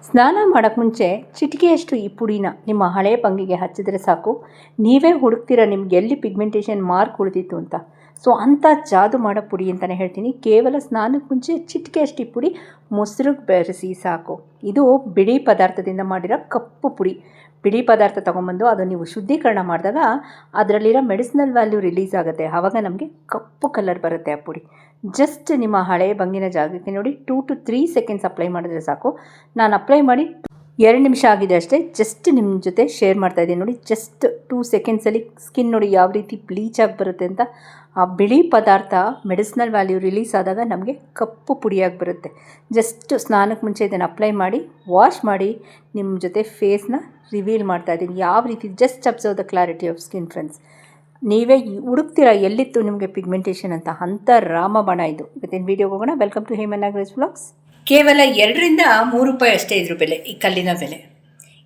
ಸ್ನಾನ ಮಾಡೋಕ್ಕೆ ಮುಂಚೆ ಚಿಟಿಕೆಯಷ್ಟು ಈ ಪುಡಿನ ನಿಮ್ಮ ಹಳೆ ಭಂಗಿಗೆ ಹಚ್ಚಿದ್ರೆ ಸಾಕು, ನೀವೇ ಹುಡುಕ್ತೀರ ನಿಮ್ಗೆ ಎಲ್ಲಿ ಪಿಗ್ಮೆಂಟೇಷನ್ ಮಾರ್ಕ್ ಉಳಿದಿತ್ತು ಅಂತ. ಸೊ ಅಂಥ ಜಾದು ಮಾಡೋ ಪುಡಿ ಅಂತಲೇ ಹೇಳ್ತೀನಿ. ಕೇವಲ ಸ್ನಾನಕ್ಕೆ ಮುಂಚೆ ಚಿಟಿಕೆಯಷ್ಟು ಈ ಪುಡಿ ಮೊಸರಿಗೆ ಬೆರೆಸಿ ಸಾಕು. ಇದು ಬಿಳಿ ಪದಾರ್ಥದಿಂದ ಮಾಡಿರೋ ಕಪ್ಪು ಪುಡಿ. ಬಿಳಿ ಪದಾರ್ಥ ತೊಗೊಂಬಂದು ಅದು ನೀವು ಶುದ್ಧೀಕರಣ ಮಾಡಿದಾಗ ಅದರಲ್ಲಿರೋ ಮೆಡಿಸಿನಲ್ ವ್ಯಾಲ್ಯೂ ರಿಲೀಸ್ ಆಗುತ್ತೆ. ಆವಾಗ ನಮಗೆ ಕಪ್ಪು ಕಲರ್ ಬರುತ್ತೆ ಆ ಪುಡಿ. ಜಸ್ಟ್ ನಿಮ್ಮ ಹಳೆ ಭಂಗಿನ ಜಾಗಕ್ಕೆ ನೋಡಿ 2 to 3 ಸೆಕೆಂಡ್ಸ್ ಅಪ್ಲೈ ಮಾಡಿದ್ರೆ ಸಾಕು. ನಾನು ಅಪ್ಲೈ ಮಾಡಿ 2 ನಿಮಿಷ ಆಗಿದೆ ಅಷ್ಟೇ. ಜಸ್ಟ್ ನಿಮ್ಮ ಜೊತೆ ಶೇರ್ ಮಾಡ್ತಾಯಿದ್ದೀನಿ ನೋಡಿ. ಜಸ್ಟ್ 2 ಸೆಕೆಂಡ್ಸಲ್ಲಿ ಸ್ಕಿನ್ ನೋಡಿ ಯಾವ ರೀತಿ ಬ್ಲೀಚ್ ಆಗಿ ಬರುತ್ತೆ ಅಂತ. ಆ ಬಿಳಿ ಪದಾರ್ಥ ಮೆಡಿಸಿನಲ್ ವ್ಯಾಲ್ಯೂ ರಿಲೀಸ್ ಆದಾಗ ನಮಗೆ ಕಪ್ಪು ಪುಡಿಯಾಗಿ ಬರುತ್ತೆ. ಜಸ್ಟ್ ಸ್ನಾನಕ್ಕೆ ಮುಂಚೆ ಇದನ್ನು ಅಪ್ಲೈ ಮಾಡಿ ವಾಶ್ ಮಾಡಿ ನಿಮ್ಮ ಜೊತೆ ಫೇಸ್ನ ರಿವೀಲ್ ಮಾಡ್ತಾಯಿದ್ದೀನಿ ಯಾವ ರೀತಿ. Just observe the clarity of skin friends. ನೀವೇ ಹುಡುಕ್ತೀರಾ ಎಲ್ಲಿತ್ತು ನಿಮಗೆ ಪಿಗ್ಮೆಂಟೇಷನ್ ಅಂತ. ಅಂಥ ರಾಮಬಾಣ ಇದು. ಇವತ್ತಿನ ವೀಡಿಯೋಗೆ ಹೋಗೋಣ. Welcome to Hema Nagaraj vlogs. ಕೇವಲ 2 ರಿಂದ 3 ರೂಪಾಯಿ ಅಷ್ಟೇ ಇದ್ರ ಬೆಲೆ, ಈ ಕಲ್ಲಿನ ಬೆಲೆ.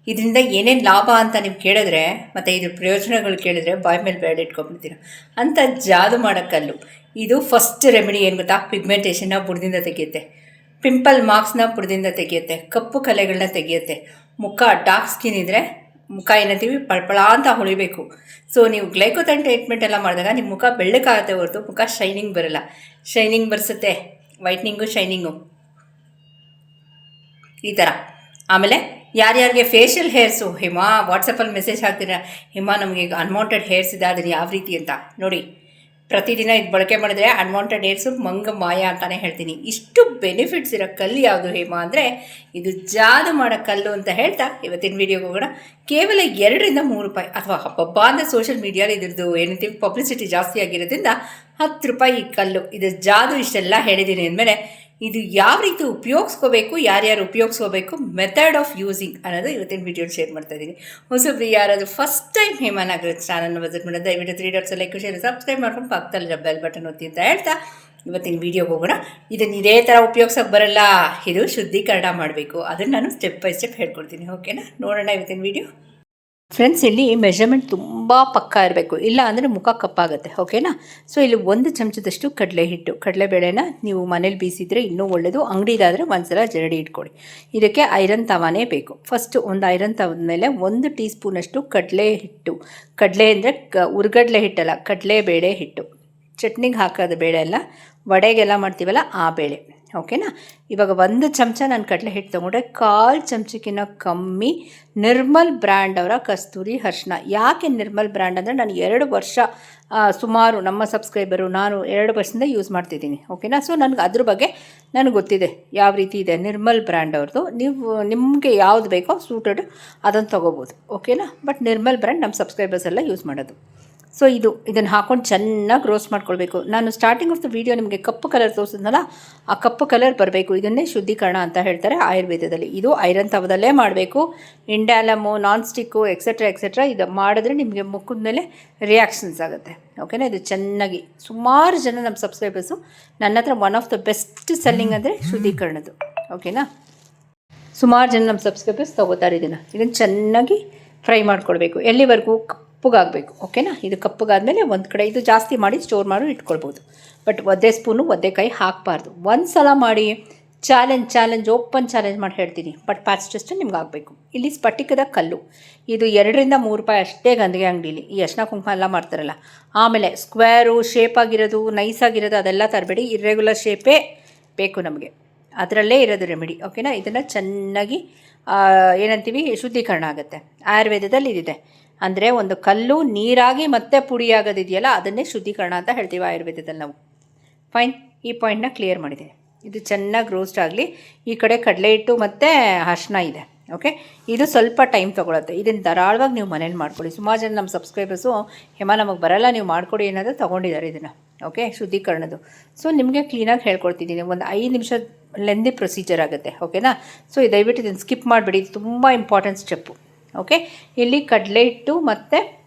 ಇದರಿಂದ ಏನೇನು ಲಾಭ ಅಂತ ನೀವು ಕೇಳಿದ್ರೆ ಮತ್ತು ಇದ್ರ ಪ್ರಯೋಜನಗಳು ಕೇಳಿದ್ರೆ ಬಾಯಿ ಮೇಲೆ ಬೇಡ ಇಟ್ಕೊಂಡ್ಬಿಡ್ತೀರ. ಅಂಥ ಜಾದು ಮಾಡೋ ಕಲ್ಲು ಇದು. ಫಸ್ಟ್ ರೆಮಿಡಿ ಏನು ಗೊತ್ತಾ? ಪಿಗ್ಮೆಂಟೇಷನ್ನ ಬುಡದಿಂದ ತೆಗೆಯುತ್ತೆ, ಪಿಂಪಲ್ ಮಾರ್ಕ್ಸ್ನ ಬುಡದಿಂದ ತೆಗೆಯುತ್ತೆ, ಕಪ್ಪು ಕಲೆಗಳನ್ನ ತೆಗೆಯುತ್ತೆ. ಮುಖ ಡಾರ್ಕ್ ಸ್ಕಿನ್ ಇದ್ದರೆ ಮುಖ ಏನಂತೀವಿ ಪಳಪಳ ಅಂತ ಹೊಳಿಬೇಕು. ಸೊ ನೀವು ಗ್ಲೈಕೋಥೈನ್ ಟ್ರೀಟ್ಮೆಂಟ್ ಎಲ್ಲ ಮಾಡಿದಾಗ ನಿಮ್ಮ ಮುಖ ಬೆಳ್ಳಕ್ಕಾಗತ್ತೆ ಹೊರತು ಮುಖ ಶೈನಿಂಗ್ ಬರೋಲ್ಲ. ಶೈನಿಂಗ್ ಬರ್ಸುತ್ತೆ, ವೈಟ್ನಿಂಗು ಶೈನಿಂಗು ಈ ಥರ. ಆಮೇಲೆ ಯಾರ್ಯಾರಿಗೆ ಫೇಶಿಯಲ್ ಹೇರ್ಸು ಹೇಮಾ ವಾಟ್ಸಪ್ಪಲ್ಲಿ ಮೆಸೇಜ್ ಹಾಕ್ತೀರಾ, ಹೇಮಾ ನಮಗೆ ಈಗ ಅನ್ವಾಂಟೆಡ್ ಹೇರ್ಸ್ ಇದೆ ಅದನ್ನು ಯಾವ ರೀತಿ ಅಂತ ನೋಡಿ. ಪ್ರತಿದಿನ ಇದು ಬಳಕೆ ಮಾಡಿದ್ರೆ ಅನ್ವಾಂಟೆಡ್ ಹೇರ್ಸು ಮಂಗ ಮಾಯ ಅಂತಲೇ ಹೇಳ್ತೀನಿ. ಇಷ್ಟು ಬೆನಿಫಿಟ್ಸ್ ಇರೋ ಕಲ್ಲು ಯಾವುದು ಹೇಮಾ ಅಂದರೆ ಇದು ಜಾದು ಮಾಡೋ ಕಲ್ಲು ಅಂತ ಹೇಳ್ತಾ ಇವತ್ತಿನ ವೀಡಿಯೋಗೆ ಹೋಗೋಣ. ಕೇವಲ 2 ರಿಂದ 3 ರೂಪಾಯಿ ಅಥವಾ ಹಬ್ಬ ಅಂದರೆ ಸೋಷಿಯಲ್ ಮೀಡಿಯಾಲಿ ಇದ್ರದ್ದು ಏನಂತೀವಿ ಪಬ್ಲಿಸಿಟಿ ಜಾಸ್ತಿ ಆಗಿರೋದ್ರಿಂದ 10 ರೂಪಾಯಿ ಈ ಕಲ್ಲು. ಇದು ಜಾದು ಇಷ್ಟೆಲ್ಲ ಹೇಳಿದ್ದೀನಿ ಅಂದಮೇಲೆ ಇದು ಯಾವ ರೀತಿ ಉಪಯೋಗಿಸ್ಕೋಬೇಕು, ಯಾರ್ಯಾರು ಉಪಯೋಗಿಸ್ಕೋಬೇಕು, ಮೆಥಡ್ ಆಫ್ ಯೂಸಿಂಗ್ ಅನ್ನೋದು ಇವತ್ತಿನ ವೀಡಿಯೋ ಶೇರ್ ಮಾಡ್ತಾ ಇದ್ದೀನಿ. ಹೊಸಬ್ರು ಯಾರಾದರೂ ಫಸ್ಟ್ ಟೈಮ್ ಹೇಮಾ ನಾಗರಾಜ್ ಚಾನಲ್ನ ವಿಸಿಟ್ ಮಾಡೋದು ದಯವಿಟ್ಟು 3 ಡಾಟ್ಸ್ ಲೈಕ್ ಶೇರ್ ಸಬ್ಸ್ಕ್ರೈಬ್ ಮಾಡ್ಕೊಂಡು ಪಕ್ಕದಲ್ಲಿ ಬೆಲ್ ಬಟನ್ ಒತ್ತಿ ಅಂತ ಹೇಳ್ತಾ ಇವತ್ತಿನ ವೀಡಿಯೋಗೆ ಹೋಗೋಣ. ಇದನ್ನು ಇದೇ ಥರ ಉಪಯೋಗಿಸೋಕೆ ಬರಲ್ಲ, ಇದು ಶುದ್ಧೀಕರಣ ಮಾಡಬೇಕು. ಅದನ್ನು ನಾನು ಸ್ಟೆಪ್ ಬೈ ಸ್ಟೆಪ್ ಹೇಳ್ಕೊಡ್ತೀನಿ. ಓಕೆನಾ? ನೋಡೋಣ ಇವತ್ತಿನ ವೀಡಿಯೋ. ಫ್ರೆಂಡ್ಸ್, ಇಲ್ಲಿ ಮೆಷರ್ಮೆಂಟ್ ತುಂಬ ಪಕ್ಕ ಇರಬೇಕು, ಇಲ್ಲ ಅಂದರೆ ಮುಖ ಕಪ್ಪಾಗುತ್ತೆ. ಓಕೆನಾ? ಸೊ ಇಲ್ಲಿ 1 ಚಮಚದಷ್ಟು ಕಡಲೆ ಹಿಟ್ಟು, ಕಡಲೆಬೇಳೆನ ನೀವು ಮನೇಲಿ ಬೀಸಿದರೆ ಇನ್ನೂ ಒಳ್ಳೆಯದು. ಅಂಗಡಿದಾದರೆ ಒಂದ್ಸಲ ಜರಡಿ ಇಟ್ಕೊಳ್ಳಿ. ಇದಕ್ಕೆ ಐರನ್ ತವಾನೇ ಬೇಕು. ಫಸ್ಟ್ ಒಂದು ಐರನ್ ತವದ ಮೇಲೆ 1 ಟೀ ಸ್ಪೂನಷ್ಟು ಕಡಲೆ ಹಿಟ್ಟು. ಕಡಲೆ ಅಂದರೆ ಉರ್ಗಡ್ಲೆ ಹಿಟ್ಟಲ್ಲ, ಕಡಲೆಬೇಳೆ ಹಿಟ್ಟು. ಚಟ್ನಿಗೆ ಹಾಕೋದು ಬೇಳೆ ಅಲ್ಲ, ವಡೆಗೆಲ್ಲ ಮಾಡ್ತೀವಲ್ಲ ಆ ಬೇಳೆ. ಓಕೆನಾ? ಇವಾಗ 1 ಚಮಚ ನಾನು ಕಡಲೆ ಹಿಟ್ಟು ತೊಗೊಂಡ್ರೆ 1/4 ಚಮಚಕ್ಕಿಂತ ಕಮ್ಮಿ ನಿರ್ಮಲ್ ಬ್ರ್ಯಾಂಡ್ ಅವರ ಕಸ್ತೂರಿ ಅರಿಶಿನ. ಯಾಕೆ ನಿರ್ಮಲ್ ಬ್ರ್ಯಾಂಡ್ ಅಂದರೆ ನಾನು 2 ವರ್ಷ ಸುಮಾರು ನಮ್ಮ ಸಬ್ಸ್ಕ್ರೈಬರು ನಾನು 2 ವರ್ಷದಿಂದ ಯೂಸ್ ಮಾಡ್ತಿದ್ದೀನಿ. ಓಕೆನಾ? ಸೊ ನನಗೆ ಅದ್ರ ಬಗ್ಗೆ ನನಗೆ ಗೊತ್ತಿದೆ ಯಾವ ರೀತಿ ಇದೆ ನಿರ್ಮಲ್ ಬ್ರ್ಯಾಂಡ್ ಅವ್ರದ್ದು. ನಿಮಗೆ ಯಾವುದು ಬೇಕೋ ಸೂಟೆಡ್ ಅದನ್ನು ತೊಗೋಬೋದು. ಓಕೆನಾ? ಬಟ್ ನಿರ್ಮಲ್ ಬ್ರ್ಯಾಂಡ್ ನಮ್ಮ ಸಬ್ಸ್ಕ್ರೈಬರ್ಸ್ ಎಲ್ಲ ಯೂಸ್ ಮಾಡೋದು. ಸೊ ಇದನ್ನು ಹಾಕ್ಕೊಂಡು ಚೆನ್ನಾಗಿ ರೋಸ್ಟ್ ಮಾಡ್ಕೊಳ್ಬೇಕು. ನಾನು ಸ್ಟಾರ್ಟಿಂಗ್ ಆಫ್ ದ ವೀಡಿಯೋ ನಿಮಗೆ ಕಪ್ಪು ಕಲರ್ ತೋರಿಸಿದ್ನಲ್ಲ, ಆ ಕಪ್ಪು ಕಲರ್ ಬರಬೇಕು. ಇದನ್ನೇ ಶುದ್ಧೀಕರಣ ಅಂತ ಹೇಳ್ತಾರೆ ಆಯುರ್ವೇದದಲ್ಲಿ. ಇದು ಐರನ್ ತವದಲ್ಲೇ ಮಾಡಬೇಕು. ಇಂಡ್ಯಾಲಮು, ನಾನ್ ಸ್ಟಿಕ್ಕು ಎಕ್ಸೆಟ್ರಾ ಇದು ಮಾಡಿದ್ರೆ ನಿಮಗೆ ಮುಖದ ಮೇಲೆ ರಿಯಾಕ್ಷನ್ಸ್ ಆಗುತ್ತೆ. ಓಕೆನಾ? ಇದು ಚೆನ್ನಾಗಿ ಸುಮಾರು ಜನ ನಮ್ಮ ಸಬ್ಸ್ಕ್ರೈಬರ್ಸು ನನ್ನ ಹತ್ರ one of the best selling ಅಂದರೆ ಶುದ್ಧೀಕರಣದ್ದು. ಓಕೆನಾ? ಸುಮಾರು ಜನ ನಮ್ಮ ಸಬ್ಸ್ಕ್ರೈಬರ್ಸ್ ತೊಗೋತಾರೆ ಇದನ್ನು ಚೆನ್ನಾಗಿ ಫ್ರೈ ಮಾಡ್ಕೊಳ್ಬೇಕು. ಎಲ್ಲಿವರೆಗೂ ಕಪ್ಪಗಾಗಬೇಕು. ಓಕೆನಾ? ಇದು ಕಪ್ಪಗಾದ್ಮೇಲೆ ಒಂದು ಕಡೆ ಇದು ಜಾಸ್ತಿ ಮಾಡಿ ಸ್ಟೋರ್ ಮಾಡಿ ಇಟ್ಕೊಳ್ಬೋದು. ಬಟ್ ಒದ್ದೆ ಸ್ಪೂನು ಒದ್ದೆ ಕೈ ಹಾಕಬಾರ್ದು. ಒಂದು ಸಲ ಮಾಡಿ ಚಾಲೆಂಜ್ ಓಪನ್ ಚಾಲೆಂಜ್ ಮಾಡಿ ಹೇಳ್ತೀನಿ. ಬಟ್ ಪ್ಯಾಚ್ ಟೆಸ್ಟ್ ನಿಮ್ಗೆ ಆಗಬೇಕು. ಇಲ್ಲಿ ಸ್ಫಟಿಕದ ಕಲ್ಲು ಇದು 2 ರಿಂದ 3 ರೂಪಾಯಿ ಅಷ್ಟೇ ಗಂಧಿಗೆ ಅಂಗಡೀಲಿ. ಈ ಅರಿಶಿನ ಕುಂಕುಮ ಎಲ್ಲ ಮಾಡ್ತಾರಲ್ಲ. ಆಮೇಲೆ ಸ್ಕ್ವೇರು ಶೇಪ್ ಆಗಿರೋದು, ನೈಸ್ ಆಗಿರೋದು ಅದೆಲ್ಲ ತರಬೇಡಿ. ಇರ್ರೆಗ್ಯುಲರ್ ಶೇಪೇ ಬೇಕು ನಮಗೆ, ಅದರಲ್ಲೇ ಇರೋದು ರೆಮಿಡಿ. ಓಕೆನಾ? ಇದನ್ನು ಚೆನ್ನಾಗಿ ಏನಂತೀವಿ ಶುದ್ಧೀಕರಣ ಆಗುತ್ತೆ. ಆಯುರ್ವೇದದಲ್ಲಿ ಇದಿದೆ. ಅಂದರೆ ಒಂದು ಕಲ್ಲು ನೀರಾಗಿ ಮತ್ತೆ ಪುಡಿಯಾಗೋದಿದೆಯಲ್ಲ ಅದನ್ನೇ ಶುದ್ಧೀಕರಣ ಅಂತ ಹೇಳ್ತೀವಿ ಆಯುರ್ವೇದದಲ್ಲಿ ನಾವು. ಫೈನ್, ಈ ಪಾಯಿಂಟ್ನ ಕ್ಲಿಯರ್ ಮಾಡಿದೆ. ಇದು ಚೆನ್ನಾಗಿ ರೋಸ್ಟ್ ಆಗಲಿ. ಈ ಕಡೆ ಕಡಲೆ ಹಿಟ್ಟು ಮತ್ತು ಅರಿಶಿನ ಇದೆ. ಓಕೆ? ಇದು ಸ್ವಲ್ಪ ಟೈಮ್ ತೊಗೊಳುತ್ತೆ. ಇದನ್ನು ಧಾರಾಳವಾಗಿ ನೀವು ಮನೇಲಿ ಮಾಡ್ಕೊಳ್ಳಿ. ಸುಮಾರು ಜನ ನಮ್ಮ ಸಬ್ಸ್ಕ್ರೈಬರ್ಸು ಹೇಮಾ ನಮಗೆ ಬರೋಲ್ಲ ನೀವು ಮಾಡಿಕೊಡಿ ಏನಾದರೂ ತೊಗೊಂಡಿದ್ದಾರೆ ಇದನ್ನು. ಓಕೆ? ಶುದ್ಧೀಕರಣದ್ದು. ಸೊ ನಿಮಗೆ ಕ್ಲೀನಾಗಿ ಹೇಳ್ಕೊಡ್ತಿದ್ದೀನಿ. ಒಂದು 5 ನಿಮಿಷ ಲೆಂದಿ ಪ್ರೊಸೀಜರ್ ಆಗುತ್ತೆ. ಓಕೆನಾ? ಸೊ ದಯವಿಟ್ಟು ಇದನ್ನು ಸ್ಕಿಪ್ ಮಾಡಿಬಿಡಿ. ಇದು ತುಂಬ ಇಂಪಾರ್ಟೆಂಟ್ ಸ್ಟೆಪ್ಪು. ಓಕೆ? ಇಲ್ಲಿ ಕಡಲೆ ಹಿಟ್ಟು ಮತ್ತು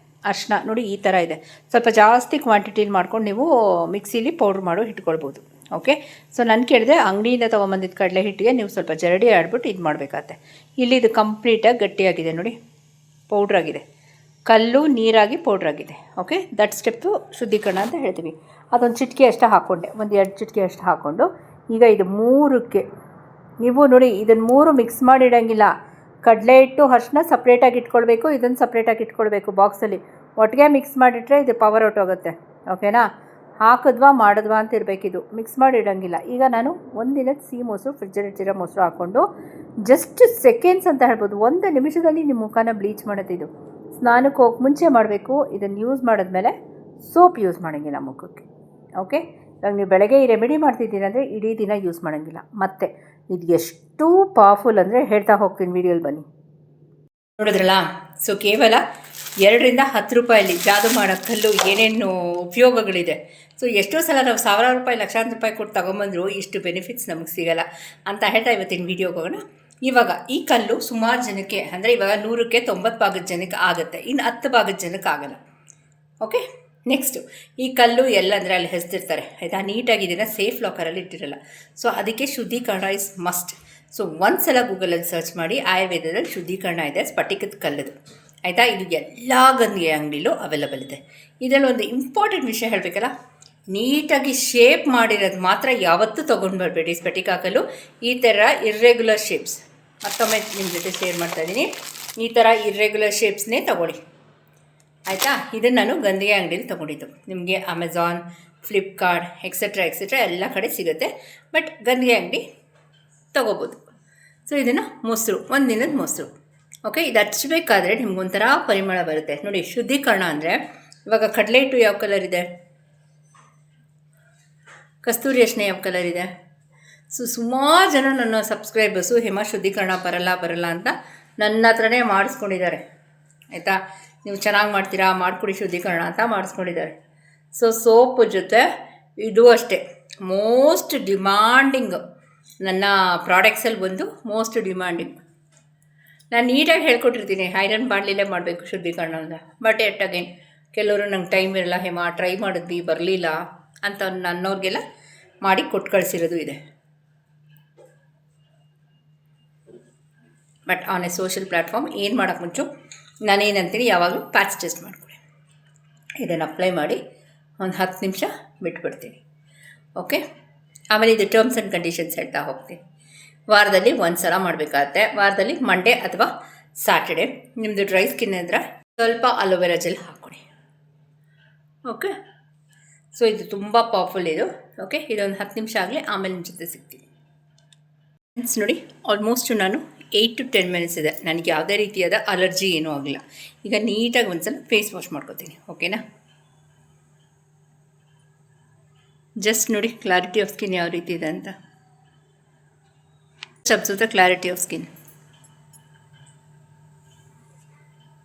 ಅರಿಶಿನ ನೋಡಿ ಈ ಥರ ಇದೆ. ಸ್ವಲ್ಪ ಜಾಸ್ತಿ ಕ್ವಾಂಟಿಟಿಲಿ ಮಾಡ್ಕೊಂಡು ನೀವು ಮಿಕ್ಸಿಲಿ ಪೌಡ್ರ್ ಮಾಡೋ ಇಟ್ಕೊಳ್ಬೋದು. ಓಕೆ? ಸೊ ನಾನು ಕೇಳಿದೆ ಅಂಗಡಿಯಿಂದ ತೊಗೊಂಬಂದಿದ್ದು ಕಡಲೆ ಹಿಟ್ಟಿಗೆ ನೀವು ಸ್ವಲ್ಪ ಜರಡಿ ಆಡ್ಬಿಟ್ಟು ಇದು ಮಾಡಬೇಕಾಗತ್ತೆ. ಇಲ್ಲಿ ಇದು ಕಂಪ್ಲೀಟಾಗಿ ಗಟ್ಟಿಯಾಗಿದೆ ನೋಡಿ, ಪೌಡ್ರಾಗಿದೆ. ಕಲ್ಲು ನೀರಾಗಿ ಪೌಡ್ರಾಗಿದೆ. ಓಕೆ? ದಟ್ ಸ್ಟೆಪ್ಪು ಶುದ್ಧೀಕರಣ ಅಂತ ಹೇಳ್ತೀವಿ. ಅದೊಂದು ಚಿಟಿಕೆ ಅಷ್ಟು ಹಾಕ್ಕೊಂಡೆ, ಒಂದು 2 ಚಿಟಿಕೆ ಅಷ್ಟು ಹಾಕ್ಕೊಂಡು ಈಗ ಇದು 3ಕ್ಕೆ ನೀವು ನೋಡಿ ಇದನ್ನು 3 ಮಿಕ್ಸ್ ಮಾಡಿ ಇಡೋಂಗಿಲ್ಲ. ಕಡಲೆ ಹಿಟ್ಟು ಅರಿಶಿನ ಸಪ್ರೇಟಾಗಿ ಇಟ್ಕೊಳ್ಬೇಕು, ಇದನ್ನು ಸಪ್ರೇಟಾಗಿ ಇಟ್ಕೊಳ್ಬೇಕು ಬಾಕ್ಸಲ್ಲಿ. ಒಟ್ಟಿಗೆ ಮಿಕ್ಸ್ ಮಾಡಿಟ್ರೆ ಇದು ಪವರ್ ಹೊರ್ಟೋಗುತ್ತೆ. ಓಕೆನಾ? ಹಾಕಿದ್ವಾ ಮಾಡಿದ್ವಾ ಅಂತ ಇರಬೇಕಿದು, ಮಿಕ್ಸ್ ಮಾಡಿ ಇಡೋಂಗಿಲ್ಲ. ಈಗ ನಾನು ಒಂದಿನದ ಸಿಹಿ ಮೊಸರು, ಫ್ರಿಜ್ಜಲ್ಲಿ ಇಟ್ಟಿರೋ ಮೊಸರು ಹಾಕ್ಕೊಂಡು ಜಸ್ಟ್ ಸೆಕೆಂಡ್ಸ್ ಅಂತ ಹೇಳ್ಬೋದು, 1 ನಿಮಿಷದಲ್ಲಿ ನಿಮ್ಮ ಮುಖನ ಬ್ಲೀಚ್ ಮಾಡೋದಿದು. ಸ್ನಾನಕ್ಕೆ ಹೋಗಿ ಮುಂಚೆ ಮಾಡಬೇಕು. ಇದನ್ನು ಯೂಸ್ ಮಾಡಿದ್ಮೇಲೆ ಸೋಪ್ ಯೂಸ್ ಮಾಡೋಂಗಿಲ್ಲ ಮುಖಕ್ಕೆ. ಓಕೆ, ಇವಾಗ ನೀವು ಬೆಳಗ್ಗೆ ಈ ರೆಮಿಡಿ ಮಾಡ್ತಿದ್ದೀರ ಅಂದರೆ ಇಡೀ ದಿನ ಯೂಸ್ ಮಾಡೋಂಗಿಲ್ಲ. ಮತ್ತು ಇದು ಎಷ್ಟು ಪವರ್ಫುಲ್ ಅಂದರೆ ಹೇಳ್ತಾ ಹೋಗ್ತೀನಿ, ವೀಡಿಯೋಲಿ ಬನ್ನಿ. ನೋಡಿದ್ರಲ್ಲ? ಸೊ ಕೇವಲ 2ರಿಂದ 10 ರೂಪಾಯಲ್ಲಿ ಜಾದು ಮಾಡೋ ಕಲ್ಲು ಏನೇನು ಉಪಯೋಗಗಳಿದೆ. ಸೊ ಎಷ್ಟೋ ಸಲ ನಾವು ಸಾವಿರಾರು ರೂಪಾಯಿ, ಲಕ್ಷಾಂತರ ರೂಪಾಯಿ ಕೊಟ್ಟು ತೊಗೊಂಬಂದ್ರು ಇಷ್ಟು ಬೆನಿಫಿಟ್ಸ್ ನಮಗೆ ಸಿಗೋಲ್ಲ ಅಂತ ಹೇಳ್ತಾ ಇವತ್ತಿನ ವೀಡಿಯೋಗೆ ಹೋಗೋಣ. ಇವಾಗ ಈ ಕಲ್ಲು ಸುಮಾರು ಜನಕ್ಕೆ, ಅಂದರೆ ಇವಾಗ 100ಕ್ಕೆ 90 ಭಾಗದ ಜನಕ್ಕೆ ಆಗುತ್ತೆ, ಇನ್ನು 10 ಭಾಗದ ಜನಕ್ಕೆ ಆಗಲ್ಲ. ಓಕೆ, ನೆಕ್ಸ್ಟು ಈ ಕಲ್ಲು ಎಲ್ಲಂದರೆ ಅಲ್ಲಿ ಹೆಸ್ತಿರ್ತಾರೆ ಆಯಿತಾ, ನೀಟಾಗಿ ಇದನ್ನು ಸೇಫ್ ಲಾಕರಲ್ಲಿ ಇಟ್ಟಿರಲ್ಲ. ಸೊ ಅದಕ್ಕೆ ಶುದ್ಧೀಕರಣ ಇಸ್ ಮಸ್ಟ್. ಸೊ ಒಂದು ಸಲ ಗೂಗಲಲ್ಲಿ ಸರ್ಚ್ ಮಾಡಿ, ಆಯುರ್ವೇದದಲ್ಲಿ ಶುದ್ಧೀಕರಣ ಇದೆ, ಸ್ಫಟಿಕದ ಕಲ್ಲದು ಆಯಿತಾ. ಇದು ಎಲ್ಲ ಗಂದಿಗೆ ಅಂಗಡಿಲೂ ಅವೈಲಬಲ್ ಇದೆ. ಇದರಲ್ಲಿ ಒಂದು ಇಂಪಾರ್ಟೆಂಟ್ ವಿಷಯ ಹೇಳಬೇಕಲ್ಲ, ನೀಟಾಗಿ ಶೇಪ್ ಮಾಡಿರೋದು ಮಾತ್ರ ಯಾವತ್ತೂ ತೊಗೊಂಡು ಬರಬೇಡಿ. ಸ್ಫಟಿಕ ಹಾಕಲು ಈ ಥರ ಇರ್ರೆಗ್ಯುಲರ್ ಶೇಪ್ಸ್, ಮತ್ತೊಮ್ಮೆ ನಿಮ್ಮ ಜೊತೆ ಶೇರ್ ಮಾಡ್ತಾಯಿದ್ದೀನಿ, ಈ ಥರ ಇರ್ರೆಗ್ಯುಲರ್ ಶೇಪ್ಸ್ನೇ ತೊಗೊಳ್ಳಿ ಆಯಿತಾ. ಇದನ್ನು ನಾನು ಗಂದಿಗೆ ಅಂಗಡಿಯಲ್ಲಿ ತೊಗೊಂಡಿದ್ದು. ನಿಮಗೆ ಅಮೆಝಾನ್, ಫ್ಲಿಪ್ಕಾರ್ಟ್ ಎಕ್ಸೆಟ್ರಾ ಎಲ್ಲ ಕಡೆ ಸಿಗುತ್ತೆ, ಬಟ್ ಗಂದಿಗೆ ಅಂಗಡಿ ತೊಗೋಬೋದು. ಸೊ ಇದನ್ನು ಮೊಸರು, 1 ದಿನದ ಮೊಸರು. ಓಕೆ, ಇದು ಹಚ್ಚಬೇಕಾದ್ರೆ ನಿಮ್ಗೊಂಥರ ಪರಿಮಳ ಬರುತ್ತೆ ನೋಡಿ. ಶುದ್ಧೀಕರಣ ಅಂದರೆ ಇವಾಗ ಕಡಲೆ ಹಿಟ್ಟು ಯಾವ ಕಲರ್ ಇದೆ, ಕಸ್ತೂರಿ ಅರಿಶಿನ ಯಾವ ಕಲರ್ ಇದೆ. ಸೊ ಸುಮಾರು ಜನ ನನ್ನ ಸಬ್ಸ್ಕ್ರೈಬರ್ಸು ಹೇಮಾ ಶುದ್ಧೀಕರಣ ಬರಲ್ಲ ಅಂತ ನನ್ನ ಹತ್ರನೇ ಮಾಡಿಸ್ಕೊಂಡಿದ್ದಾರೆ ಆಯಿತಾ. ನೀವು ಚೆನ್ನಾಗಿ ಮಾಡ್ತೀರಾ, ಮಾಡಿಕೊಡಿ ಶುದ್ಧೀಕರಣ ಅಂತ ಮಾಡಿಸ್ಕೊಂಡಿದ್ದಾರೆ. ಸೊ ಸೋಪು ಜೊತೆ ಇದು ಅಷ್ಟೇ ಮೋಸ್ಟ್ ಡಿಮಾಂಡಿಂಗ್ ನನ್ನ ಪ್ರಾಡಕ್ಟ್ಸಲ್ಲಿ ಒಂದು ಮೋಸ್ಟ್ ಡಿಮಾಂಡಿಂಗ್. ನಾನು ನೀಟಾಗಿ ಹೇಳ್ಕೊಟ್ಟಿರ್ತೀನಿ, ಐರನ್ ಬಾಣಲಿಲೇ ಮಾಡಬೇಕು ಶುದ್ಧೀಕರಣ ಅಂತ. ಬಟ್ ಎಟ್ ಅಗೇನ್ ಕೆಲವರು ನಂಗೆ ಟೈಮ್ ಇರಲ್ಲ ಹೇಮಾ, ಟ್ರೈ ಮಾಡಿದ್ವಿ ಬರಲಿಲ್ಲ ಅಂತ ನನ್ನವ್ರಿಗೆಲ್ಲ ಮಾಡಿ ಕೊಟ್ಟು ಕಳಿಸಿರೋದು ಇದೆ. But on A social platform ಏನು ಮಾಡೋಕ್ಕೆ ಮುಂಚೆ ನಾನೇನಂತೀನಿ, ಯಾವಾಗಲೂ ಪ್ಯಾಚ್ ಟೆಸ್ಟ್ ಮಾಡಿಕೊಡಿ. ಇದನ್ನು ಅಪ್ಲೈ ಮಾಡಿ ಒಂದು 10 ನಿಮಿಷ ಬಿಟ್ಬಿಡ್ತೀನಿ. ಓಕೆ, ಆಮೇಲೆ ಇದು ಟರ್ಮ್ಸ್ ಆ್ಯಂಡ್ ಕಂಡೀಷನ್ಸ್ ಹೇಳ್ತಾ ಹೋಗ್ತೀನಿ. ವಾರದಲ್ಲಿ 1 ಸಲ ಮಾಡಬೇಕಾಗತ್ತೆ. ವಾರದಲ್ಲಿ ಮಂಡೇ ಅಥವಾ ಸ್ಯಾಟರ್ಡೆ. ನಿಮ್ಮದು ಡ್ರೈ ಸ್ಕಿನ್ ಅಂದರೆ ಸ್ವಲ್ಪ ಅಲೋವೆರಾ ಜೆಲ್ ಹಾಕ್ಕೊಡಿ. ಓಕೆ, ಸೊ ಇದು ತುಂಬ ಪವರ್ಫುಲ್ ಇದು. ಓಕೆ, ಇದೊಂದು 10 ನಿಮಿಷ ಆಗಲಿ, ಆಮೇಲೆ ನಿಮ್ಮ ಜೊತೆ ಸಿಗ್ತೀನಿ. ಫ್ರೆಂಡ್ಸ್ ನೋಡಿ, ಆಲ್ಮೋಸ್ಟ್ ನಾನು 8 to 10 ಮಿನಿಟ್ಸ್ ಇದೆ. ನನಗೆ ಯಾವುದೇ ರೀತಿಯಾದ ಅಲರ್ಜಿ ಏನೂ ಆಗಿಲ್ಲ. ಈಗ ನೀಟಾಗಿ ಒಂದು ಸಲ ಫೇಸ್ ವಾಶ್ ಮಾಡ್ಕೊತೀನಿ. ಓಕೆನಾ? ಜಸ್ಟ್ ನೋಡಿ ಕ್ಲಾರಿಟಿ ಆಫ್ ಸ್ಕಿನ್ ಯಾವ ರೀತಿ ಇದೆ ಅಂತ. Observe the clarity of skin.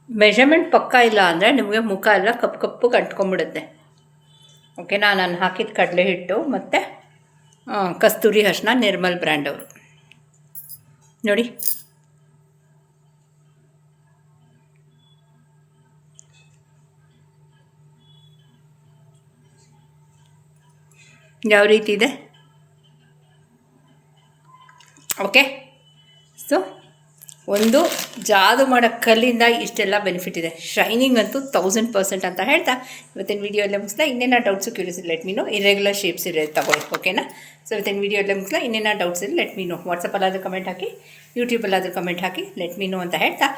Measurement ಪಕ್ಕ ಇಲ್ಲ ಅಂದರೆ ನಿಮಗೆ ಮುಖ ಎಲ್ಲ ಕಪ್ಪು ಅಂಟ್ಕೊಂಡ್ಬಿಡುತ್ತೆ. ಓಕೆನಾ? ನಾನು ಹಾಕಿದ ಕಡಲೆ ಹಿಟ್ಟು ಮತ್ತು ಕಸ್ತೂರಿ ಅರಿಶಿನ ನಿರ್ಮಲ್ ಬ್ರ್ಯಾಂಡ್ ಅವರು ನೋಡಿ. ಯಾವ ರೀತಿ ಇದೆ. ಓಕೆ, ಸೊ ಒಂದು ಜಾದು ಮಾಡೋ ಕಲ್ಲಿಂದ ಇಷ್ಟೆಲ್ಲ ಬೆನಿಫಿಟ್ ಇದೆ. ಶೈನಿಂಗ್ ಅಂತೂ 1000% ಅಂತ ಹೇಳ್ತಾ ಇವತ್ತಿನ ವೀಡಿಯೋಲ್ಲೇ ಮುಗಿಸ್ತಾ. ಇನ್ನೇನೋ doubts curious let me know. Irregular shapes ಇರೋದು ತಗೊಳ್ಳಿ. ಓಕೆನಾ? ಸೊ ಇವತ್ತಿನ ವೀಡಿಯೋಲ್ಲೇ ಮುಗಿಸ್ತಾ. ಇನ್ನೇನೋ ಡೌಟ್ಸ್ ಇದೆ ಲೆಟ್ ಮೀ ನೋ. ವಾಟ್ಸಪ್ಪಲ್ಲಾದರೂ ಕಮೆಂಟ್ ಹಾಕಿ, ಯೂಟ್ಯೂಬಲ್ಲಾದರೂ ಕಮೆಂಟ್ ಹಾಕಿ, ಲೆಟ್ ಮೀ ನೋ ಅಂತ ಹೇಳ್ತಾ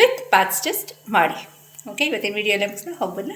ವಿತ್ ಪ್ಯಾಚ್ ಟೆಸ್ಟ್ ಮಾಡಿ. ಓಕೆ, ಇವತ್ತಿನ ವೀಡಿಯೋಲ್ಲೇ ಮುಗಿಸ್ತಾ ಹೋಗ್ಬಲ್ಲ.